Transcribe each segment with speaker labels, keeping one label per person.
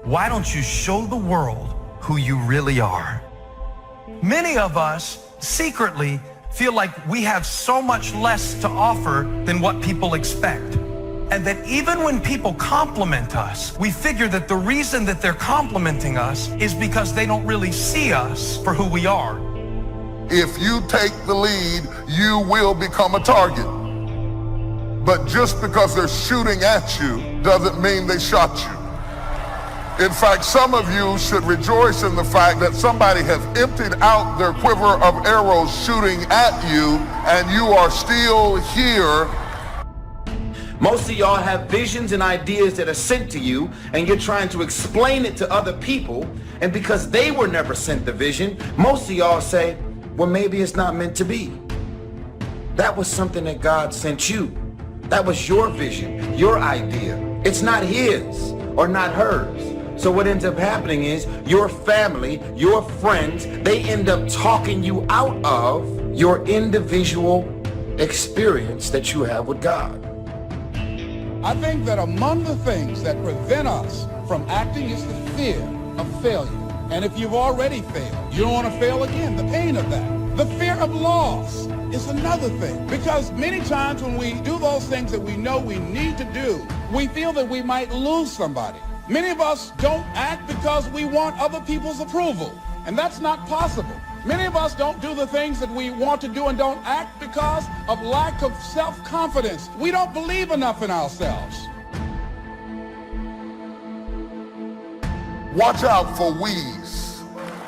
Speaker 1: why don't you show the world who you really are? Many of us secretly feel like we have so much less to offer than what people expect. And that even when people compliment us, we figure that the reason that they're complimenting us is because they don't really see us for who we are.
Speaker 2: If you take the lead, you will become a target. But just because they're shooting at you doesn't mean they shot you. In fact, some of you should rejoice in the fact that somebody has emptied out their quiver of arrows shooting at you, and you are still here.
Speaker 3: Most of y'all have visions and ideas that are sent to you, and you're trying to explain it to other people, and because they were never sent the vision, most of y'all say, well, maybe it's not meant to be. That was something that God sent you. That was your vision, your idea. It's not his or not hers. So what ends up happening is your family, your friends, they end up talking you out of your individual experience that you have with God.
Speaker 4: I think that among the things that prevent us from acting is the fear of failure. And if you've already failed, you don't want to fail again, the pain of that. The fear of loss is another thing, because many times when we do those things that we know we need to do, we feel that we might lose somebody. Many of us don't act because we want other people's approval, and that's not possible. Many of us don't do the things that we want to do and don't act because of lack of self-confidence. We don't believe enough in ourselves.
Speaker 2: Watch out for we's,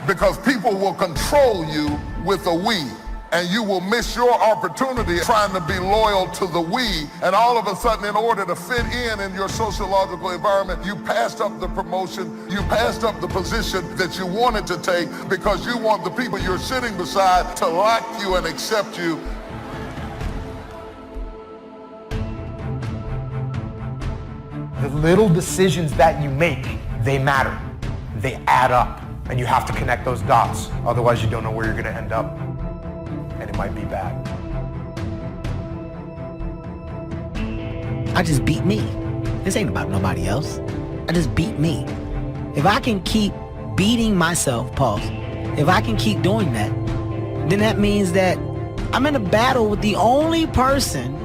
Speaker 2: because people will control you with a we, and you will miss your opportunity trying to be loyal to the we, and all of a sudden, in order to fit in your sociological environment, you passed up the promotion, you passed up the position that you wanted to take because you want the people you're sitting beside to like you and accept you.
Speaker 5: The little decisions that you make, they matter. They add up, and you have to connect those dots. Otherwise, you don't know where you're going to end up, and it might be bad.
Speaker 6: I just beat me. This ain't about nobody else. I just beat me. If I can keep beating myself, pause, if I can keep doing that, then that means that I'm in a battle with the only person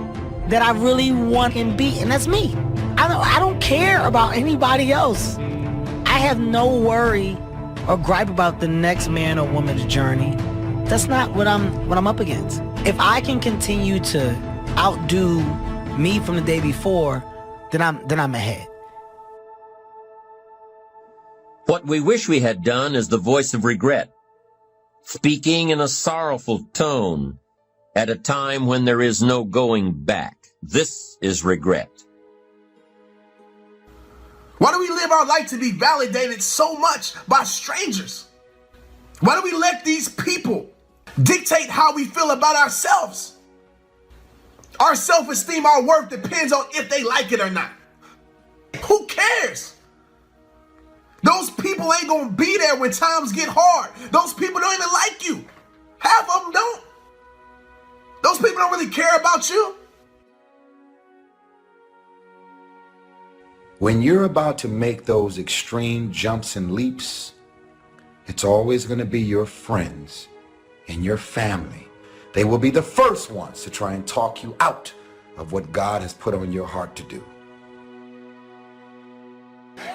Speaker 6: that I really want and beat, and that's me. I don't care about anybody else. I have no worry or gripe about the next man or woman's journey. That's not what I'm up against. If I can continue to outdo me from the day before, then I'm ahead.
Speaker 7: What we wish we had done is the voice of regret, speaking in a sorrowful tone at a time when there is no going back. This is regret.
Speaker 8: Why do we live our life to be validated so much by strangers? Why do we let these people dictate how we feel about ourselves? Our self-esteem, our worth depends on if they like it or not. Who cares? Those people ain't gonna be there when times get hard. Those people don't even like you. Half of them don't. Those people don't really care about you.
Speaker 3: When you're about to make those extreme jumps and leaps, it's always going to be your friends and your family. They will be the first ones to try and talk you out of what God has put on your heart to do.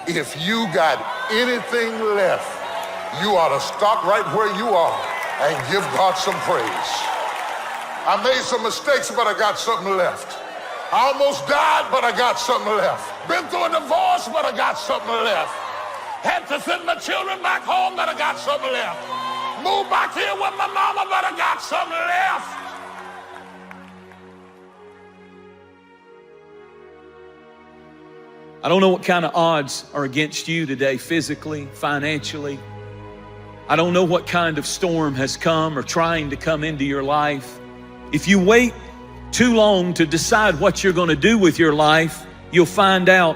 Speaker 2: If you got anything left, you ought to stop right where you are and give God some praise. I made some mistakes, but I got something left. I almost died, but I got something left. Been through a divorce, but I got something left. Had to send my children back home, but I got something left. Moved back here with my mama, but I got something left.
Speaker 9: I don't know what kind of odds are against you today, physically, financially. I don't know what kind of storm has come or trying to come into your life. If you wait too long to decide what you're going to do with your life, you'll find out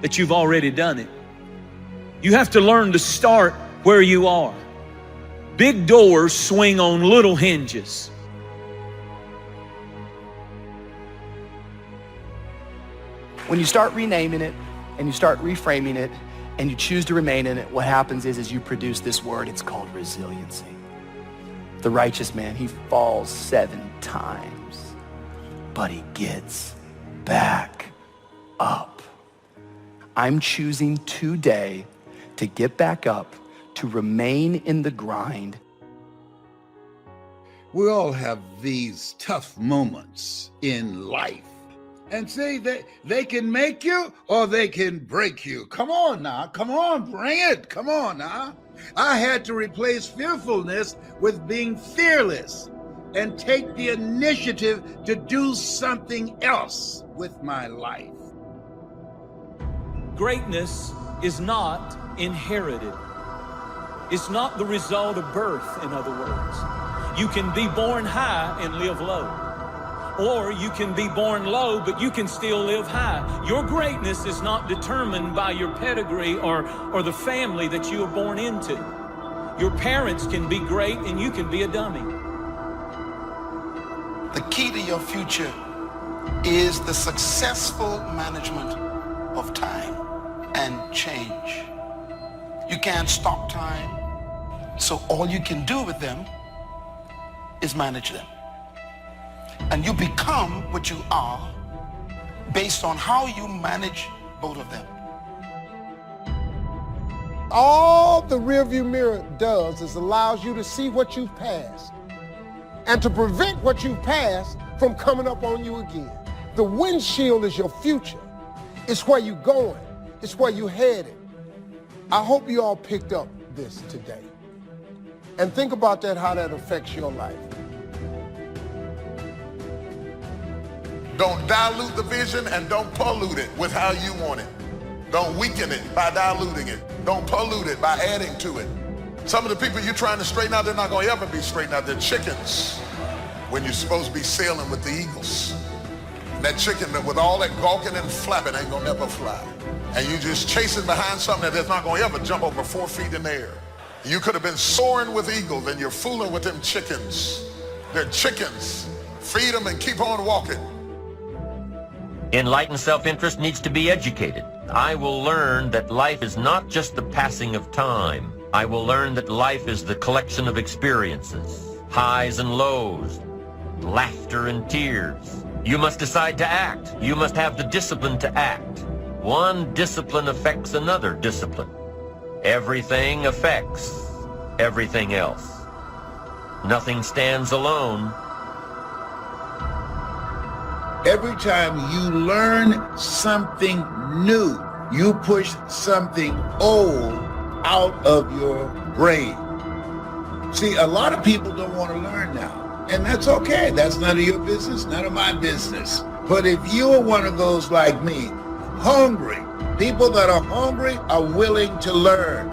Speaker 9: that you've already done it. You have to learn to start where you are. Big doors swing on little hinges.
Speaker 10: When you start renaming it and you start reframing it and you choose to remain in it, what happens is you produce this word. It's called resiliency. The righteous man, he falls 7 times, but he gets back up. I'm choosing today to get back up, to remain in the grind.
Speaker 4: We all have these tough moments in life. And see, they can make you or they can break you. Come on now, come on, bring it, come on now. I had to replace fearfulness with being fearless and take the initiative to do something else with my life.
Speaker 9: Greatness is not inherited. It's not the result of birth, in other words. You can be born high and live low. Or you can be born low, but you can still live high. Your greatness is not determined by your pedigree or the family that you are born into. Your parents can be great and you can be a dummy.
Speaker 11: The key to your future is the successful management of time and change. You can't stop time, so all you can do with them is manage them. And you become what you are based on how you manage both of them.
Speaker 12: All the rearview mirror does is allows you to see what you've passed and to prevent what you've passed from coming up on you again. The windshield is your future. It's where you're going. It's where you're headed. I hope you all picked up this today. And think about that, how that affects your life.
Speaker 2: Don't dilute the vision and don't pollute it with how you want it. Don't weaken it by diluting it. Don't pollute it by adding to it. Some of the people you're trying to straighten out, they're not going to ever be straightened out. They're chickens when you're supposed to be sailing with the eagles. And that chicken with all that gawking and flapping ain't going to never fly. And you're just chasing behind something that's not going to ever jump over 4 feet in the air. You could have been soaring with eagles and you're fooling with them chickens. They're chickens. Feed them and keep on walking.
Speaker 7: Enlightened self-interest needs to be educated. I will learn that life is not just the passing of time. I will learn that life is the collection of experiences, highs and lows, laughter and tears. You must decide to act. You must have the discipline to act. One discipline affects another discipline. Everything affects everything else. Nothing stands alone.
Speaker 4: Every time you learn something new, you push something old out of your brain. See, a lot of people don't want to learn now, and that's okay. That's none of your business, none of my business. But if you're one of those like me, hungry, people that are hungry are willing to learn.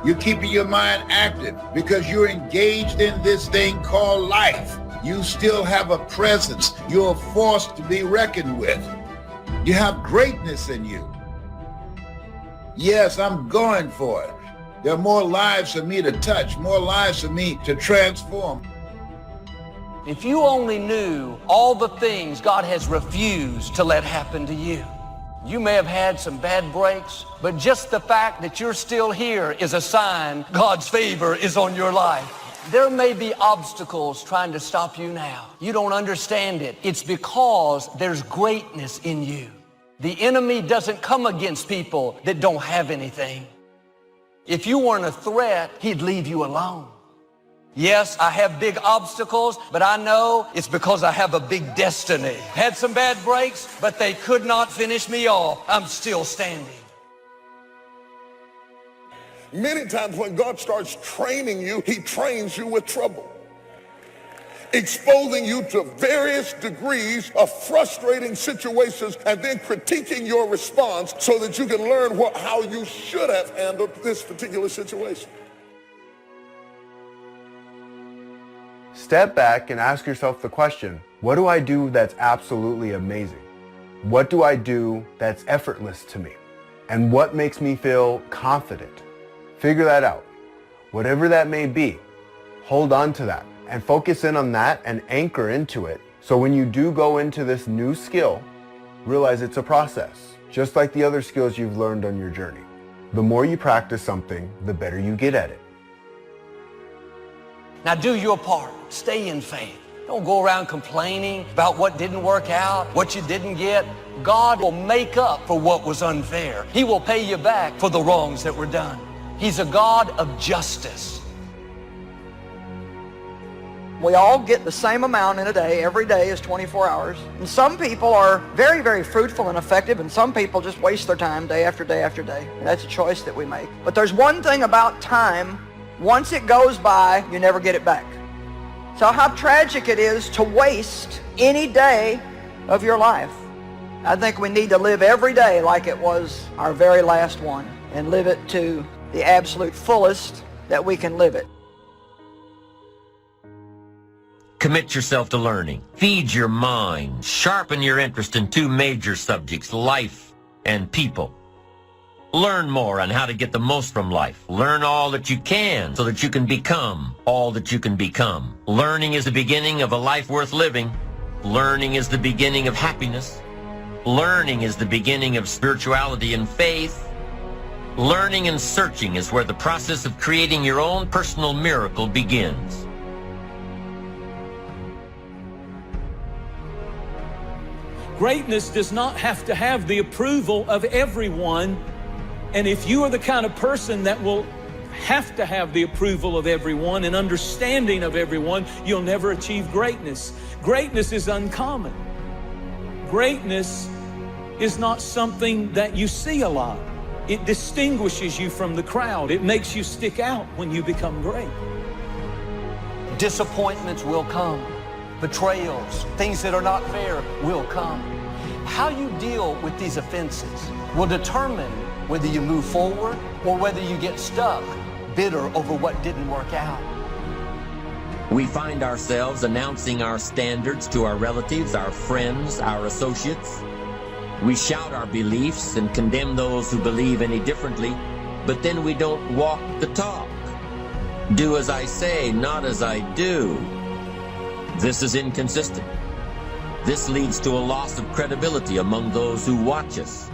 Speaker 4: You're keeping your mind active because you're engaged in this thing called life. You still have a presence. You're a force to be reckoned with. You have greatness in you. Yes, I'm going for it. There are more lives for me to touch, more lives for me to transform.
Speaker 13: If you only knew all the things God has refused to let happen to you. You may have had some bad breaks, but just the fact that you're still here is a sign God's favor is on your life. There may be obstacles trying to stop you now. You don't understand it. It's because there's greatness in you. The enemy doesn't come against people that don't have anything. If you weren't a threat, he'd leave you alone. Yes, I have big obstacles, but I know it's because I have a big destiny. Had some bad breaks, but they could not finish me off. I'm still standing.
Speaker 2: Many times when God starts training you, he trains you with trouble, exposing you to various degrees of frustrating situations and then critiquing your response so that you can learn how you should have handled this particular situation.
Speaker 5: Step back and ask yourself the question, what do I do that's absolutely amazing? What do I do that's effortless to me? And what makes me feel confident? Figure that out. Whatever that may be, hold on to that and focus in on that and anchor into it. So when you do go into this new skill, realize it's a process, just like the other skills you've learned on your journey. The more you practice something, the better you get at it.
Speaker 13: Now do your part. Stay in faith. Don't go around complaining about what didn't work out, what you didn't get. God will make up for what was unfair. He will pay you back for the wrongs that were done. He's a God of justice.
Speaker 14: We all get the same amount in a day. Every day is 24 hours. And some people are very, very fruitful and effective, and some people just waste their time day after day after day. And that's a choice that we make. But there's one thing about time. Once it goes by, you never get it back. So how tragic it is to waste any day of your life. I think we need to live every day like it was our very last one, and live it to the absolute fullest that we can live it.
Speaker 7: Commit yourself to learning. Feed your mind. Sharpen your interest in two major subjects, life and people. Learn more on how to get the most from life. Learn all that you can so that you can become all that you can become. Learning is the beginning of a life worth living. Learning is the beginning of happiness. Learning is the beginning of spirituality and faith. Learning and searching is where the process of creating your own personal miracle begins.
Speaker 9: Greatness does not have to have the approval of everyone. And if you are the kind of person that will have to have the approval of everyone and understanding of everyone, you'll never achieve greatness. Greatness is uncommon. Greatness is not something that you see a lot. It distinguishes you from the crowd. It makes you stick out when you become great.
Speaker 13: Disappointments will come. Betrayals, things that are not fair will come. How you deal with these offenses will determine whether you move forward or whether you get stuck, bitter over what didn't work out.
Speaker 7: We find ourselves announcing our standards to our relatives, our friends, our associates. We shout our beliefs and condemn those who believe any differently, but then we don't walk the talk. Do as I say, not as I do. This is inconsistent. This leads to a loss of credibility among those who watch us.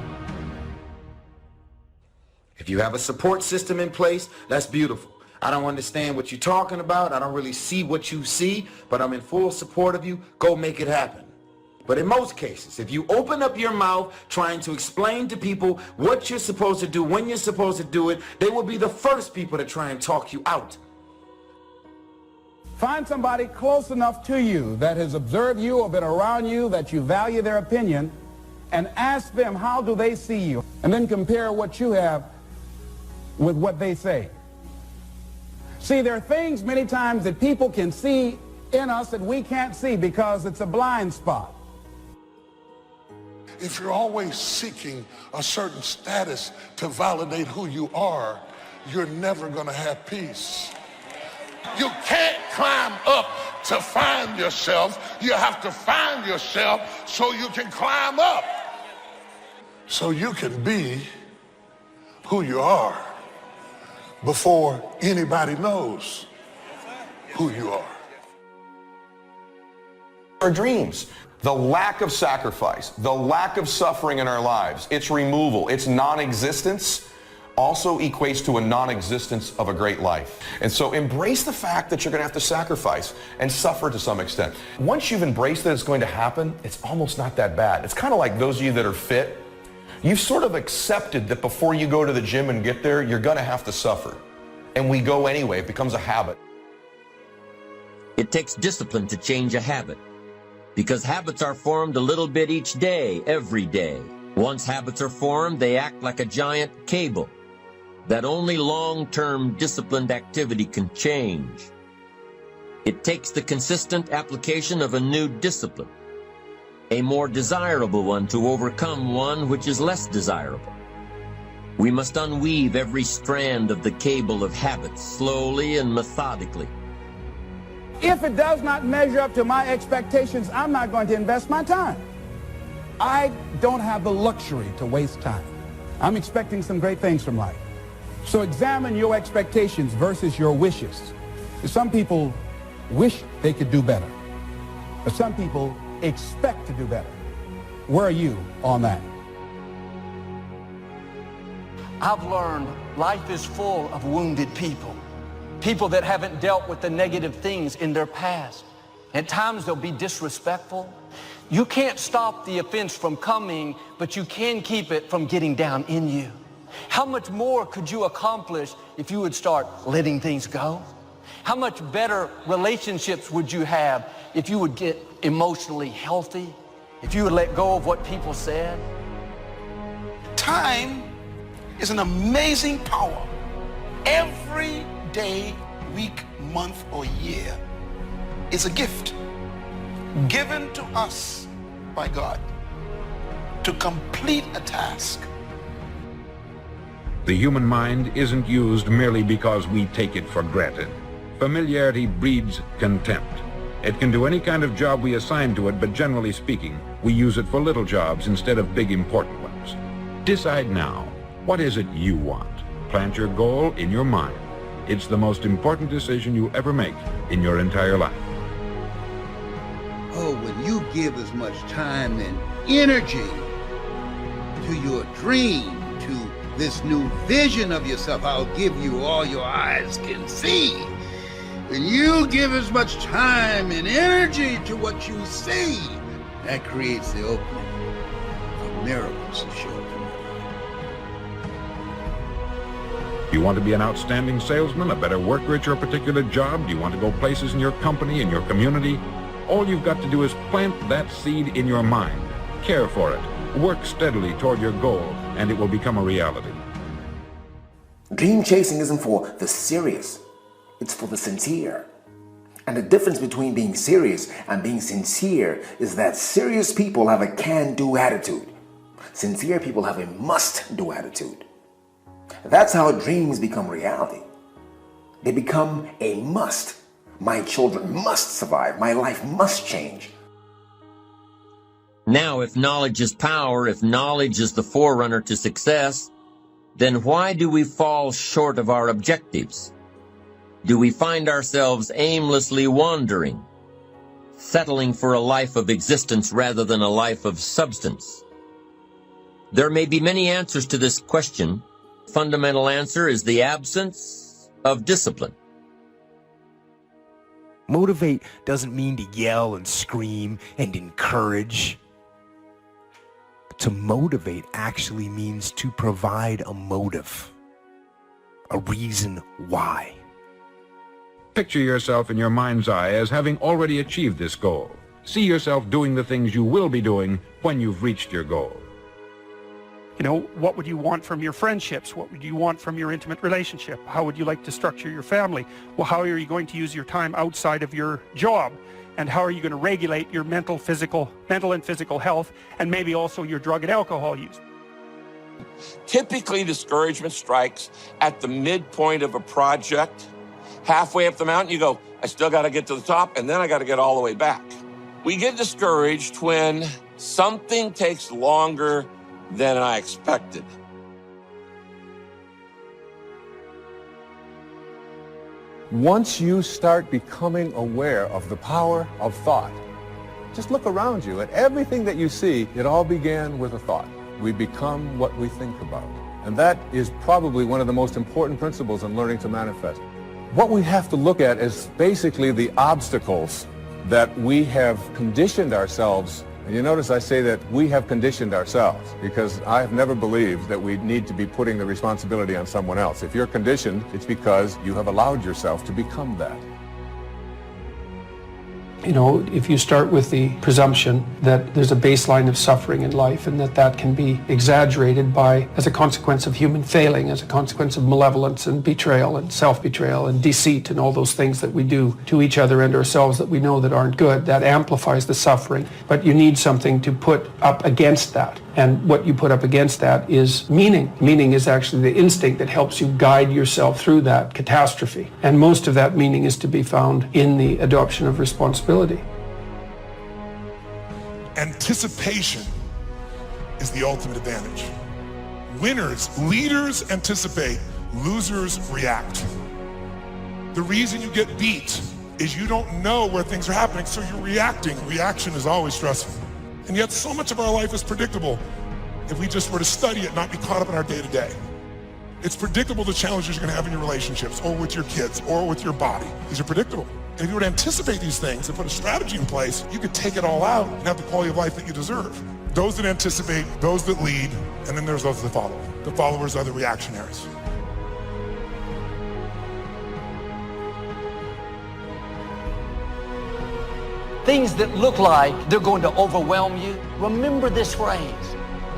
Speaker 3: If you have a support system in place, that's beautiful. I don't understand what you're talking about. I don't really see what you see, but I'm in full support of you. Go make it happen. But in most cases, if you open up your mouth trying to explain to people what you're supposed to do, when you're supposed to do it, they will be the first people to try and talk you out.
Speaker 4: Find somebody close enough to you that has observed you or been around you that you value their opinion, and ask them, how do they see you? And then compare what you have with what they say. See, there are things many times that people can see in us that we can't see because it's a blind spot.
Speaker 2: If you're always seeking a certain status to validate who you are, you're never going to have peace. You can't climb up to find yourself. You have to find yourself so you can climb up. So you can be who you are before anybody knows who you are.
Speaker 15: Our dreams, the lack of sacrifice, the lack of suffering in our lives, its removal, its non-existence also equates to a non-existence of a great life. And so embrace the fact that you're going to have to sacrifice and suffer to some extent. Once you've embraced that it's going to happen, it's almost not that bad. It's kind of like those of you that are fit. You've sort of accepted that before you go to the gym and get there, you're going to have to suffer. And we go anyway. It becomes a habit.
Speaker 7: It takes discipline to change a habit, because habits are formed a little bit each day, every day. Once habits are formed, they act like a giant cable that only long-term disciplined activity can change. It takes the consistent application of a new discipline, a more desirable one, to overcome one which is less desirable. We must unweave every strand of the cable of habits slowly and methodically.
Speaker 4: If it does not measure up to my expectations, I'm not going to invest my time. I don't have the luxury to waste time. I'm expecting some great things from life. So examine your expectations versus your wishes. Some people wish they could do better, but some people expect to do better. Where are you on that?
Speaker 13: I've learned life is full of wounded people. People that haven't dealt with the negative things in their past. At times they'll be disrespectful. You can't stop the offense from coming, but you can keep it from getting down in you. How much more could you accomplish if you would start letting things go? How much better relationships would you have if you would get emotionally healthy? If you would let go of what people said?
Speaker 11: Time is an amazing power. Every day, week, month, or year is a gift given to us by God to complete a task.
Speaker 16: The human mind isn't used merely because we take it for granted. Familiarity breeds contempt. It can do any kind of job we assign to it, but generally speaking, we use it for little jobs instead of big important ones. Decide now, what is it you want? Plant your goal in your mind. It's the most important decision you ever make in your entire life.
Speaker 17: Oh, when you give as much time and energy to your dream, to this new vision of yourself, I'll give you all your eyes can see. When you give as much time and energy to what you see, that creates the opening for miracles to show up.
Speaker 16: Do you want to be an outstanding salesman, a better worker at your particular job? Do you want to go places in your company, in your community? All you've got to do is plant that seed in your mind. Care for it. Work steadily toward your goal, and it will become a reality.
Speaker 18: Dream chasing isn't for the serious. It's for the sincere. And the difference between being serious and being sincere is that serious people have a can-do attitude. Sincere people have a must-do attitude. That's how dreams become reality. They become a must. My children must survive. My life must change.
Speaker 7: Now, if knowledge is power, if knowledge is the forerunner to success, then why do we fall short of our objectives? Do we find ourselves aimlessly wandering, settling for a life of existence rather than a life of substance? There may be many answers to this question. The fundamental answer is the absence of discipline.
Speaker 5: Motivate doesn't mean to yell and scream and encourage. To motivate actually means to provide a motive, a reason why.
Speaker 16: Picture yourself in your mind's eye as having already achieved this goal. See yourself doing the things you will be doing when you've reached your goal.
Speaker 19: You know, what would you want from your friendships? What would you want from your intimate relationship? How would you like to structure your family? Well, how are you going to use your time outside of your job? And how are you going to regulate your mental and physical health, and maybe also your drug and alcohol use?
Speaker 20: Typically, discouragement strikes at the midpoint of a project. Halfway up the mountain, you go, I still got to get to the top, and then I got to get all the way back. We get discouraged when something takes longer than I expected.
Speaker 21: Once you start becoming aware of the power of thought, just look around you at everything that you see. It all began with a thought. We become what we think about. And that is probably one of the most important principles in learning to manifest. What we have to look at is basically the obstacles that we have conditioned ourselves. And you notice I say that we have conditioned ourselves, because I have never believed that we need to be putting the responsibility on someone else. If you're conditioned, it's because you have allowed yourself to become that.
Speaker 19: You know, if you start with the presumption that there's a baseline of suffering in life and that can be exaggerated as a consequence of human failing, as a consequence of malevolence and betrayal and self-betrayal and deceit and all those things that we do to each other and ourselves that we know that aren't good, that amplifies the suffering. But you need something to put up against that. And what you put up against that is meaning. Meaning is actually the instinct that helps you guide yourself through that catastrophe. And most of that meaning is to be found in the adoption of responsibility.
Speaker 22: Anticipation is the ultimate advantage. Winners, leaders anticipate, losers react. The reason you get beat is you don't know where things are happening, so you're reacting. Reaction is always stressful. And yet so much of our life is predictable if we just were to study it, not be caught up in our day-to-day. It's predictable the challenges you're going to have in your relationships or with your kids or with your body. These are predictable. And if you were to anticipate these things and put a strategy in place, you could take it all out and have the quality of life that you deserve. Those that anticipate, those that lead, and then there's those that follow. The followers are the reactionaries.
Speaker 13: Things that look like they're going to overwhelm you, remember this phrase: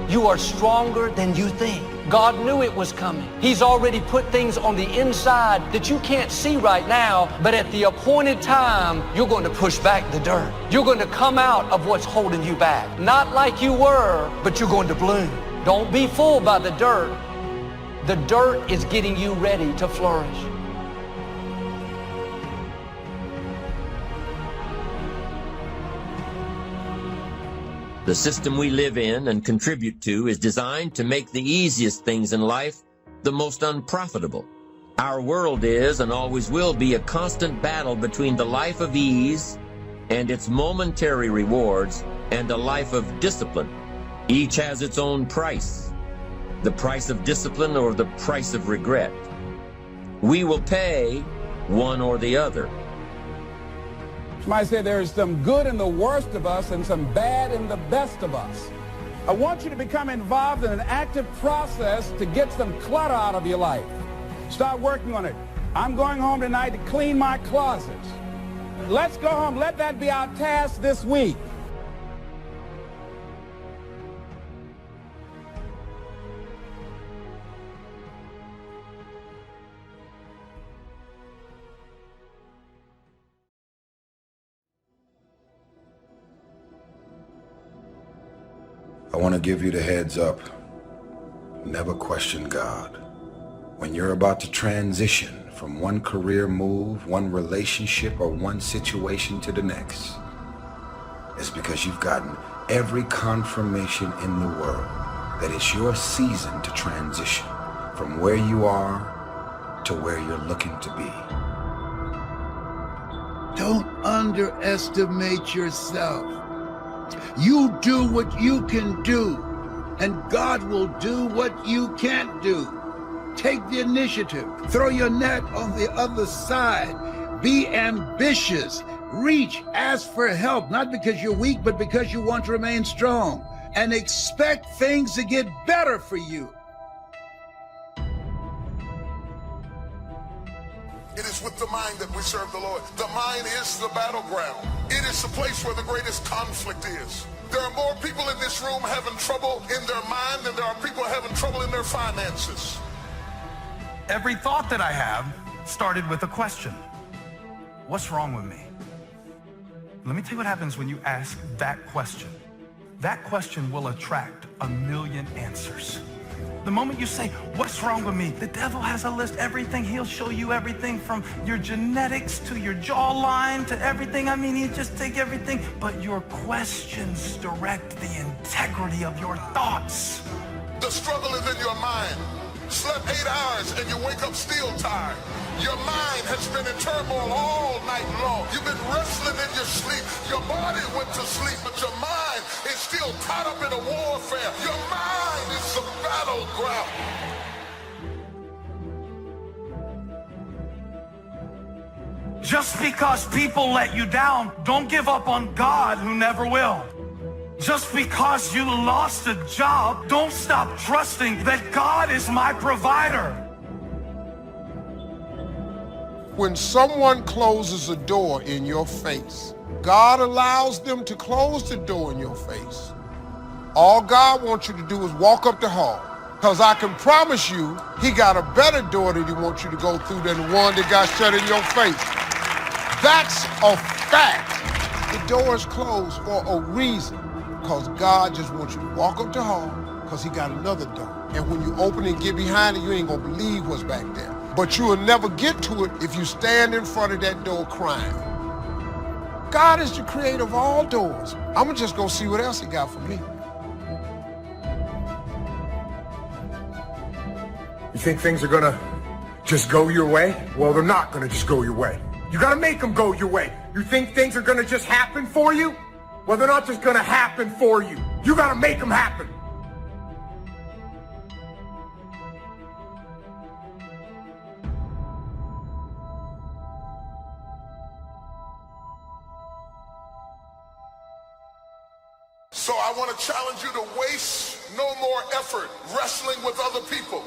Speaker 13: you are stronger than you think. God knew it was coming. He's already put things on the inside that you can't see right now, but at the appointed time, you're going to push back the dirt. You're going to come out of what's holding you back. Not like you were, but you're going to bloom. Don't be fooled by the dirt. The dirt is getting you ready to flourish.
Speaker 7: The system we live in and contribute to is designed to make the easiest things in life the most unprofitable. Our world is and always will be a constant battle between the life of ease and its momentary rewards and a life of discipline. Each has its own price, the price of discipline or the price of regret. We will pay one or the other.
Speaker 4: Somebody said there's some good in the worst of us and some bad in the best of us. I want you to become involved in an active process to get some clutter out of your life. Start working on it. I'm going home tonight to clean my closets. Let's go home. Let that be our task this week.
Speaker 3: I want to give you the heads up. Never question God. When you're about to transition from one career move, one relationship, or one situation to the next, it's because you've gotten every confirmation in the world that it's your season to transition from where you are to where you're looking to be.
Speaker 17: Don't underestimate yourself. You do what you can do, and God will do what you can't do. Take the initiative. Throw your net on the other side. Be ambitious. Reach, ask for help, not because you're weak, but because you want to remain strong. And expect things to get better for you.
Speaker 2: It is with the mind that we serve the Lord. The mind is the battleground. It is the place where the greatest conflict is. There are more people in this room having trouble in their mind than there are people having trouble in their finances.
Speaker 1: Every thought that I have started with a question. What's wrong with me? Let me tell you what happens when you ask that question. That question will attract 1,000,000 answers. The moment you say, what's wrong with me? The devil has a list, everything. He'll show you everything from your genetics to your jawline to everything. I mean, he'll just take everything. But your questions direct the integrity of your thoughts.
Speaker 2: The struggle is in your mind. Slept 8 hours and you wake up still tired. Your mind has been in turmoil all night long. You've been wrestling in your sleep. Your body went to sleep, but your mind is still caught up in a warfare. Your mind is the battleground.
Speaker 1: Just because people let you down, don't give up on God, who never will. Just because you lost a job, don't stop trusting that God is my provider.
Speaker 12: When someone closes a door in your face, God allows them to close the door in your face. All God wants you to do is walk up the hall. Because I can promise you, he got a better door that he wants you to go through than the one that got shut in your face. That's a fact. The door is closed for a reason. Because God just wants you to walk up the hall because he got another door. And when you open it and get behind it, you ain't gonna believe what's back there. But you will never get to it if you stand in front of that door crying. God is the creator of all doors. I'm gonna just go see what else he got for me.
Speaker 5: You think things are gonna just go your way? Well, they're not gonna just go your way. You gotta make them go your way. You think things are gonna just happen for you? Well, they're not just gonna happen for you. You gotta make them happen.
Speaker 2: So I want to challenge you to waste no more effort wrestling with other people.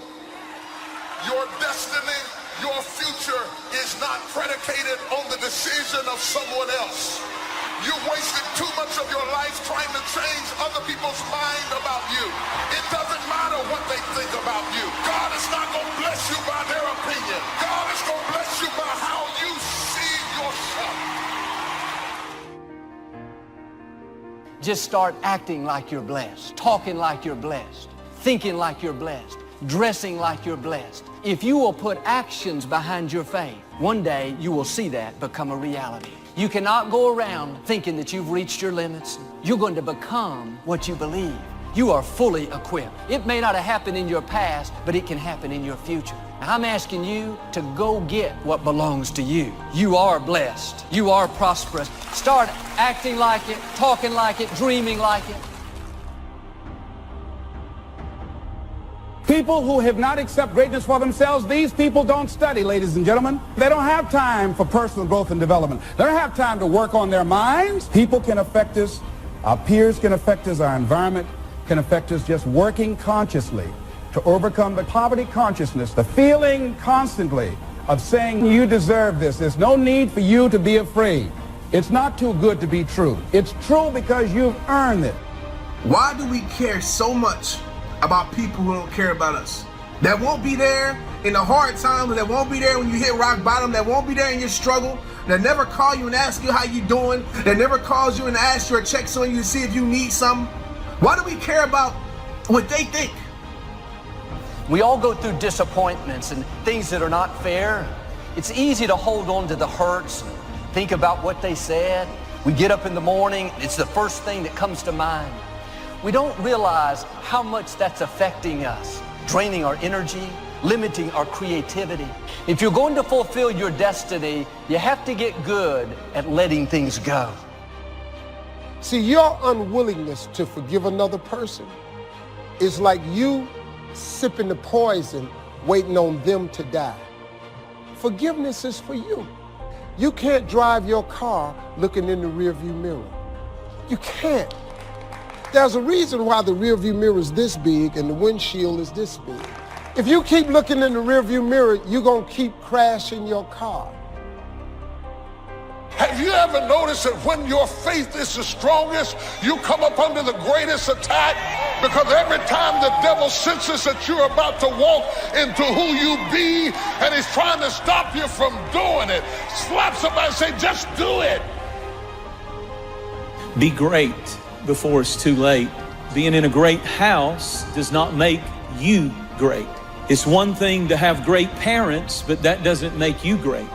Speaker 2: Your destiny, your future is not predicated on the decision of someone else. You wasted too much of your life trying to change other people's mind about you. It doesn't matter what they think about you. God is not going to bless you by their opinion. God is going to bless you by how you see yourself.
Speaker 13: Just start acting like you're blessed, talking like you're blessed, thinking like you're blessed, dressing like you're blessed. If you will put actions behind your faith, one day you will see that become a reality. You cannot go around thinking that you've reached your limits. You're going to become what you believe. You are fully equipped. It may not have happened in your past, but it can happen in your future. Now, I'm asking you to go get what belongs to you. You are blessed. You are prosperous. Start acting like it, talking like it, dreaming like it.
Speaker 4: People who have not accepted greatness for themselves, these people don't study, ladies and gentlemen. They don't have time for personal growth and development. They don't have time to work on their minds. People can affect us. Our peers can affect us. Our environment can affect us. Just working consciously to overcome the poverty consciousness, the feeling constantly of saying you deserve this. There's no need for you to be afraid. It's not too good to be true. It's true because you've earned it.
Speaker 6: Why do we care so much about people who don't care about us? That won't be there in the hard times, that won't be there when you hit rock bottom, that won't be there in your struggle, that never call you and ask you how you doing, that never calls you and asks you or checks on you to see if you need something. Why do we care about what they think?
Speaker 13: We all go through disappointments and things that are not fair. It's easy to hold on to the hurts, think about what they said. We get up in the morning, it's the first thing that comes to mind. We don't realize how much that's affecting us, draining our energy, limiting our creativity. If you're going to fulfill your destiny, you have to get good at letting things go.
Speaker 12: See, your unwillingness to forgive another person is like you sipping the poison, waiting on them to die. Forgiveness is for you. You can't drive your car looking in the rearview mirror. You can't. There's a reason why the rearview mirror is this big and the windshield is this big. If you keep looking in the rearview mirror, you're going to keep crashing your car.
Speaker 2: Have you ever noticed that when your faith is the strongest, you come up under the greatest attack? Because every time the devil senses that you're about to walk into who you be, and he's trying to stop you from doing it, slap somebody and say, just do it.
Speaker 9: Be great before it's too late. Being in a great house does not make you great. It's one thing to have great parents, but that doesn't make you great.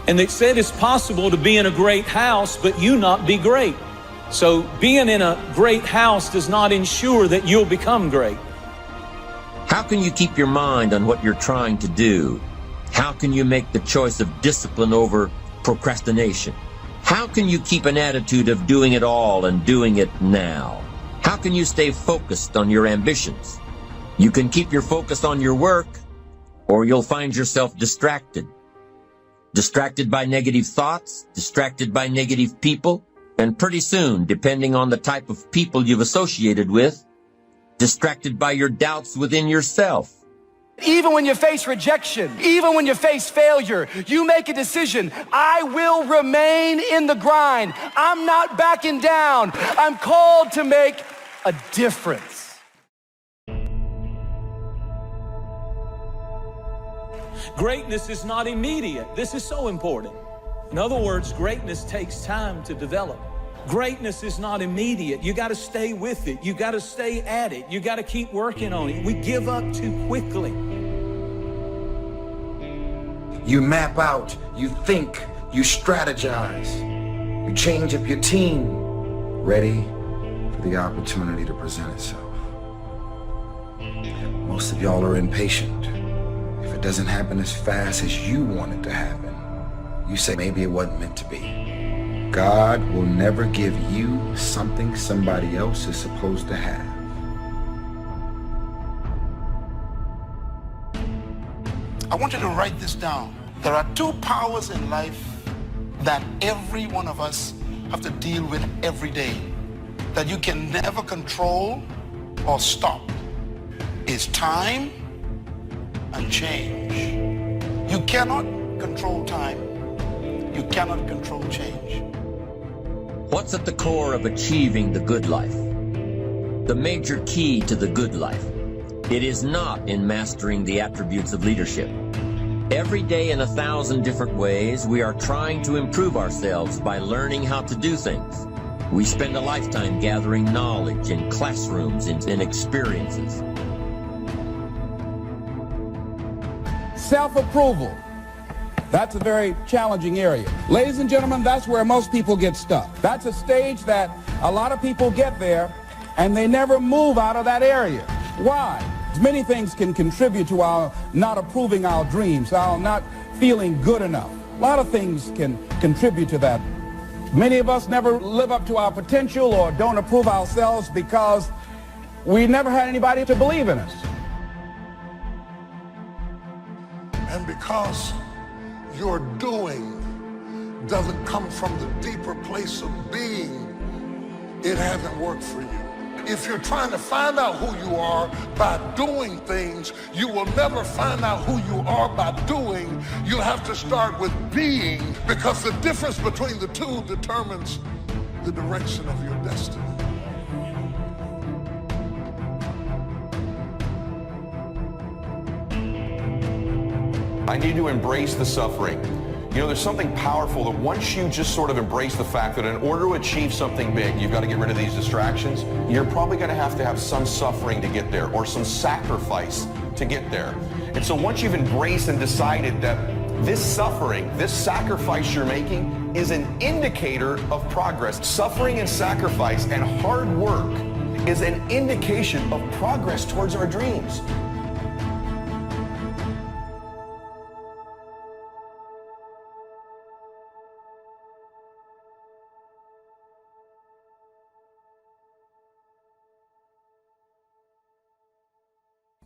Speaker 9: And they said it's possible to be in a great house, but you not be great. So being in a great house does not ensure that you'll become great.
Speaker 7: How can you keep your mind on what you're trying to do? How can you make the choice of discipline over procrastination? How can you keep an attitude of doing it all and doing it now? How can you stay focused on your ambitions? You can keep your focus on your work, or you'll find yourself distracted. Distracted by negative thoughts, distracted by negative people, and pretty soon, depending on the type of people you've associated with, distracted by your doubts within yourself.
Speaker 10: Even when you face rejection, even when you face failure, you make a decision. I will remain in the grind. I'm not backing down. I'm called to make a difference.
Speaker 9: Greatness is not immediate. This is so important. In other words, greatness takes time to develop. Greatness is not immediate. You got to stay with it. You got to stay at it. You got to keep working on it. We give up too quickly.
Speaker 3: You map out, you think, you strategize, you change up your team, ready for the opportunity to present itself. Most of y'all are impatient. If it doesn't happen as fast as you want it to happen, you say maybe it wasn't meant to be. God will never give you something somebody else is supposed to have.
Speaker 11: I want you to write this down. There are two powers in life that every one of us have to deal with every day. that you can never control or stop is time and change. You cannot control time. You cannot control change.
Speaker 7: What's at the core of achieving the good life? The major key to the good life. It is not in mastering the attributes of leadership. Every day in 1,000 different ways, we are trying to improve ourselves by learning how to do things. We spend a lifetime gathering knowledge in classrooms and in experiences.
Speaker 4: Self-approval. That's a very challenging area. Ladies and gentlemen, that's where most people get stuck. That's a stage that a lot of people get there and they never move out of that area. Why? Many things can contribute to our not approving our dreams, our not feeling good enough. A lot of things can contribute to that. Many of us never live up to our potential or don't approve ourselves because we never had anybody to believe in us.
Speaker 2: And because your doing doesn't come from the deeper place of being, it hasn't worked for you. If you're trying to find out who you are by doing things, you will never find out who you are by doing. You have to start with being, because the difference between the two determines the direction of your destiny.
Speaker 15: I need to embrace the suffering. You know, there's something powerful that once you just sort of embrace the fact that in order to achieve something big, you've got to get rid of these distractions, you're probably going to have some suffering to get there or some sacrifice to get there. And so once you've embraced and decided that this suffering, this sacrifice you're making is an indicator of progress. Suffering and sacrifice and hard work is an indication of progress towards our dreams.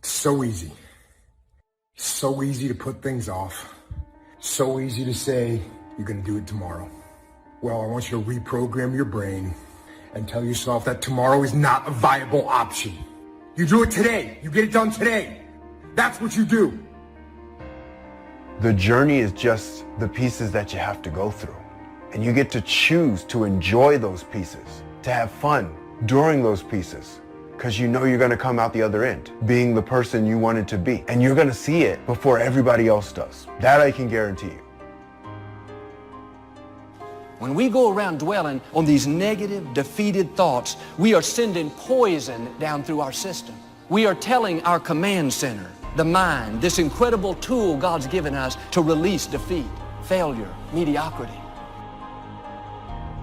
Speaker 5: So easy. So easy to put things off. So easy to say, you're going to do it tomorrow. Well, I want you to reprogram your brain and tell yourself that tomorrow is not a viable option. You do it today. You get it done today. That's what you do.
Speaker 8: The journey is just the pieces that you have to go through. And you get to choose to enjoy those pieces, to have fun during those pieces. Because you know you're going to come out the other end being the person you wanted to be. And you're going to see it before everybody else does. That I can guarantee you.
Speaker 13: When we go around dwelling on these negative, defeated thoughts, we are sending poison down through our system. We are telling our command center, the mind, this incredible tool God's given us to release defeat, failure, mediocrity.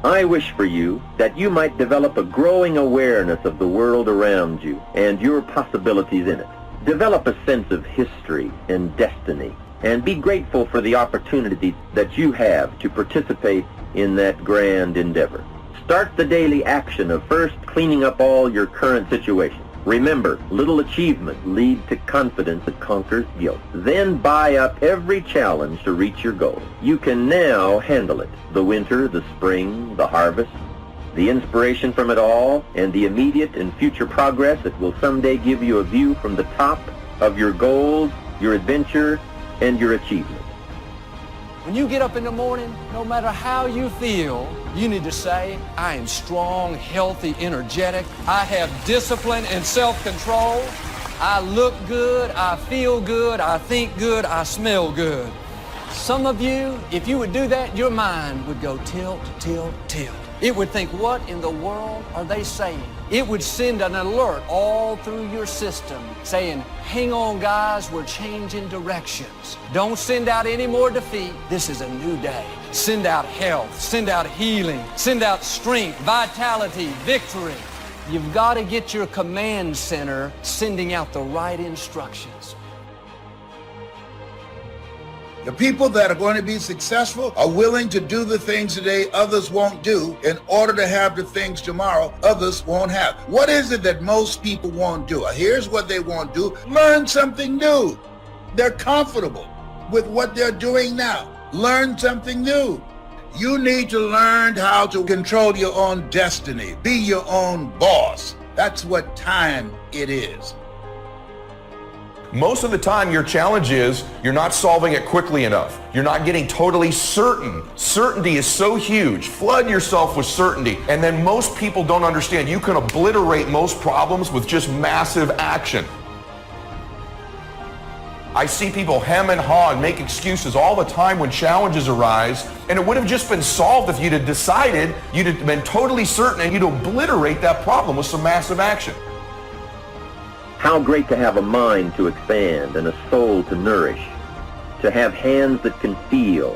Speaker 7: I wish for you that you might develop a growing awareness of the world around you and your possibilities in it. Develop a sense of history and destiny, and be grateful for the opportunity that you have to participate in that grand endeavor. Start the daily action of first cleaning up all your current situations. Remember, little achievement leads to confidence that conquers guilt. Then buy up every challenge to reach your goal. You can now handle it. The winter, the spring, the harvest, the inspiration from it all, and the immediate and future progress that will someday give you a view from the top of your goals, your adventure, and your achievement.
Speaker 13: When you get up in the morning, no matter how you feel, you need to say, I am strong, healthy, energetic. I have discipline and self-control. I look good, I feel good, I think good, I smell good. Some of you, if you would do that, your mind would go tilt, tilt, tilt. It would think, what in the world are they saying? It would send an alert all through your system saying, hang on guys, we're changing directions. Don't send out any more defeat. This is a new day. Send out health, send out healing, send out strength, vitality, victory. You've got to get your command center sending out the right instructions.
Speaker 17: The people that are going to be successful are willing to do the things today others won't do in order to have the things tomorrow others won't have. What is it that most people won't do? Here's what they won't do. Learn something new. They're comfortable with what they're doing now. Learn something new. You need to learn how to control your own destiny, be your own boss. That's what time it is.
Speaker 15: Most of the time, your challenge is you're not solving it quickly enough. You're not getting totally certain. Certainty is so huge. Flood yourself with certainty. And then most people don't understand. You can obliterate most problems with just massive action. I see people hem and haw and make excuses all the time when challenges arise, and it would have just been solved if you'd have decided, you'd have been totally certain, and you'd obliterate that problem with some massive action.
Speaker 7: How great to have a mind to expand and a soul to nourish, to have hands that can feel,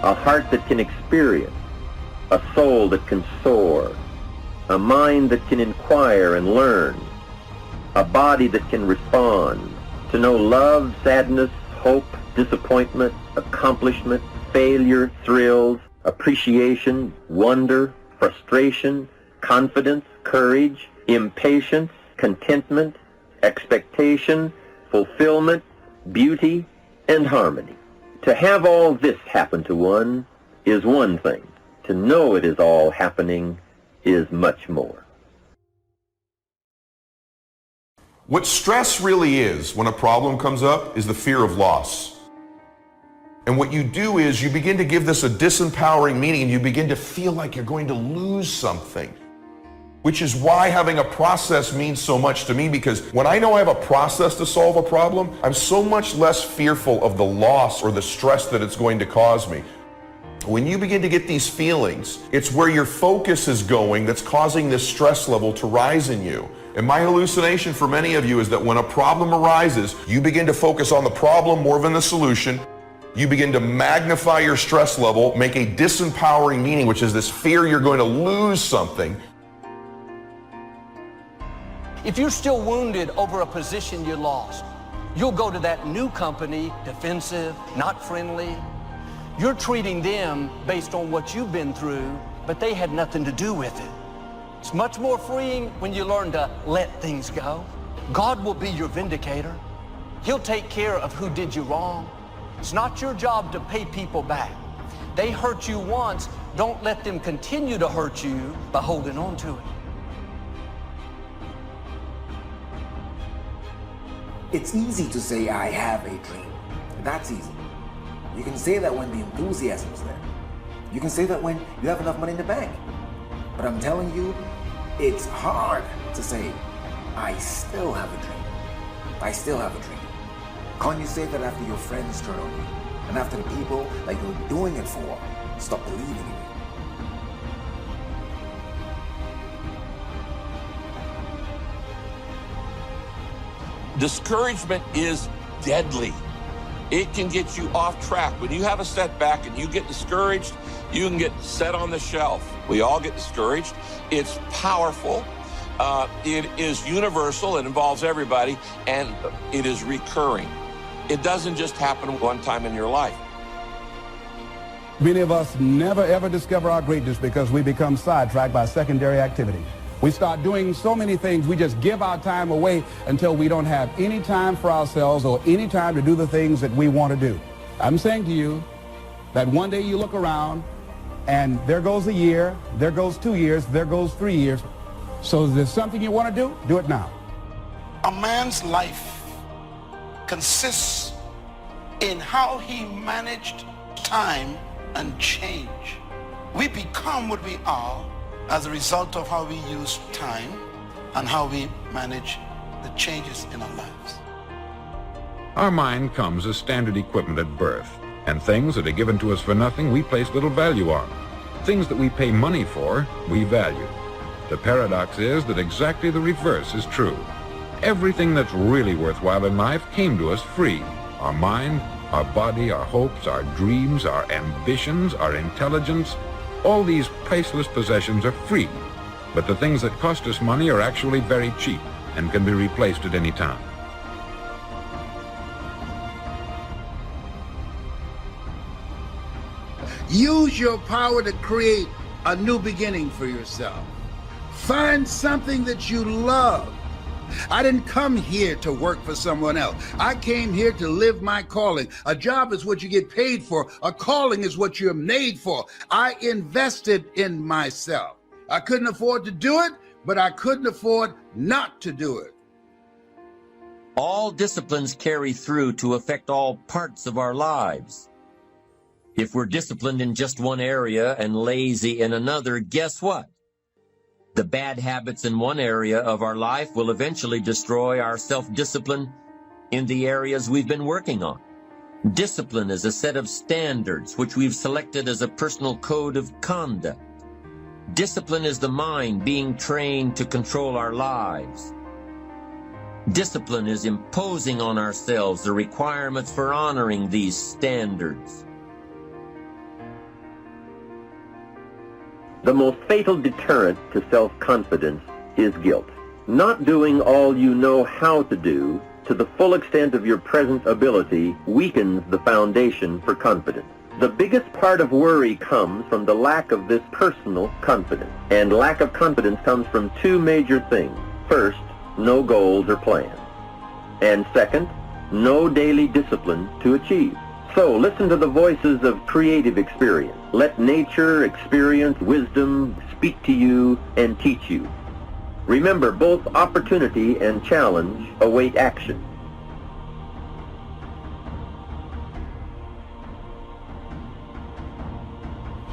Speaker 7: a heart that can experience, a soul that can soar, a mind that can inquire and learn, a body that can respond, to know love, sadness, hope, disappointment, accomplishment, failure, thrills, appreciation, wonder, frustration, confidence, courage, impatience, contentment, expectation, fulfillment, beauty, and harmony. To have all this happen to one is one thing. To know it is all happening is much more.
Speaker 15: What stress really is when a problem comes up is the fear of loss. And what you do is you begin to give this a disempowering meaning, and you begin to feel like you're going to lose something. Which is why having a process means so much to me, because when I know I have a process to solve a problem, I'm so much less fearful of the loss or the stress that it's going to cause me. When you begin to get these feelings, it's where your focus is going that's causing this stress level to rise in you. And my hallucination for many of you is that when a problem arises, you begin to focus on the problem more than the solution. You begin to magnify your stress level, make a disempowering meaning, which is this fear you're going to lose something.
Speaker 13: If you're still wounded over a position you lost, you'll go to that new company defensive, not friendly. You're treating them based on what you've been through, but they had nothing to do with it. It's much more freeing when you learn to let things go. God will be your vindicator. He'll take care of who did you wrong. It's not your job to pay people back. They hurt you once, don't let them continue to hurt you by holding on to it.
Speaker 14: It's easy to say, I have a dream. That's easy. You can say that when the enthusiasm is there. You can say that when you have enough money in the bank. But I'm telling you, it's hard to say, I still have a dream. I still have a dream. Can't you say that after your friends turn on you, and after the people that you're doing it for stop believing in you?
Speaker 20: Discouragement is deadly. It can get you off track. When you have a setback and you get discouraged, you can get set on the shelf. We all get discouraged. It's powerful. It is universal. It involves everybody, and it is recurring. It doesn't just happen one time in your life.
Speaker 4: Many of us never ever discover our greatness because we become sidetracked by secondary activities. We start doing so many things, we just give our time away until we don't have any time for ourselves or any time to do the things that we want to do. I'm saying to you that one day you look around and there goes a year, there goes 2 years, there goes 3 years. So if there's something you want to do it now.
Speaker 11: A man's life consists in how he managed time and change. We become what we are as a result of how we use time and how we manage the changes in our lives.
Speaker 16: Our mind comes as standard equipment at birth, and things that are given to us for nothing we place little value on. Things that we pay money for, we value. The paradox is that exactly the reverse is true. Everything that's really worthwhile in life came to us free. Our mind, our body, our hopes, our dreams, our ambitions, our intelligence, all these priceless possessions are free. But the things that cost us money are actually very cheap and can be replaced at any time.
Speaker 17: Use your power to create a new beginning for yourself. Find something that you love I didn't come here to work for someone else. I came here to live my calling. A job is what you get paid for. A calling is what you're made for. I invested in myself. I couldn't afford to do it, but I couldn't afford not to do it.
Speaker 7: All disciplines carry through to affect all parts of our lives. If we're disciplined in just one area and lazy in another, guess what? The bad habits in one area of our life will eventually destroy our self-discipline in the areas we've been working on. Discipline is a set of standards which we've selected as a personal code of conduct. Discipline is the mind being trained to control our lives. Discipline is imposing on ourselves the requirements for honoring these standards.
Speaker 18: The most fatal deterrent to self-confidence is guilt. Not doing all you know how to do to the full extent of your present ability weakens the foundation for confidence. The biggest part of worry comes from the lack of this personal confidence. And lack of confidence comes from two major things. First, no goals or plans. And second, no daily discipline to achieve. So listen to the voices of creative experience. Let nature, experience, wisdom speak to you and teach you. Remember, both opportunity and challenge await action.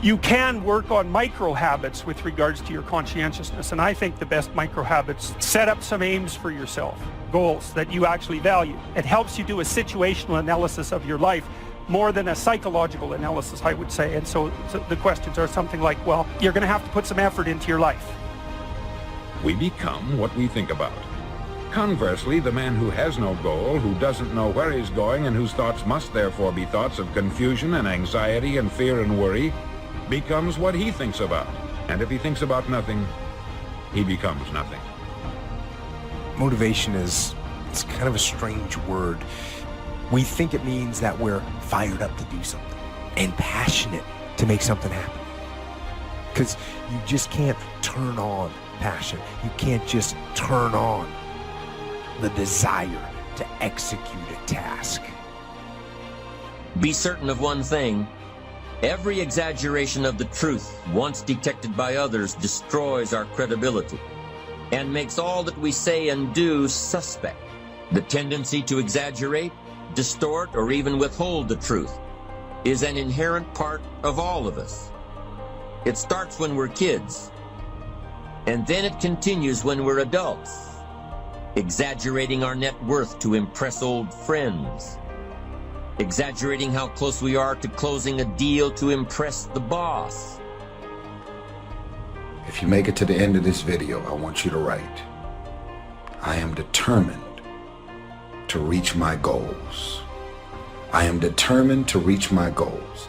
Speaker 19: You can work on micro habits with regards to your conscientiousness, and I think the best micro habits, set up some aims for yourself, goals that you actually value. It helps you do a situational analysis of your life more than a psychological analysis, I would say. And so the questions are something like, well, you're going to have to put some effort into your life.
Speaker 16: We become what we think about. Conversely, the man who has no goal, who doesn't know where he's going, and whose thoughts must therefore be thoughts of confusion and anxiety and fear and worry, becomes what he thinks about. And if he thinks about nothing, he becomes nothing.
Speaker 5: Motivation it's kind of a strange word. We think it means that we're fired up to do something and passionate to make something happen. Because you just can't turn on passion. You can't just turn on the desire to execute a task.
Speaker 7: Be certain of one thing. Every exaggeration of the truth, once detected by others, destroys our credibility and makes all that we say and do suspect. The tendency to exaggerate, distort, or even withhold the truth is an inherent part of all of us. It starts when we're kids, and then it continues when we're adults, exaggerating our net worth to impress old friends, exaggerating how close we are to closing a deal to impress the boss.
Speaker 11: If you make it to the end of this video, I want you to write, I am determined to reach my goals. I am determined to reach my goals.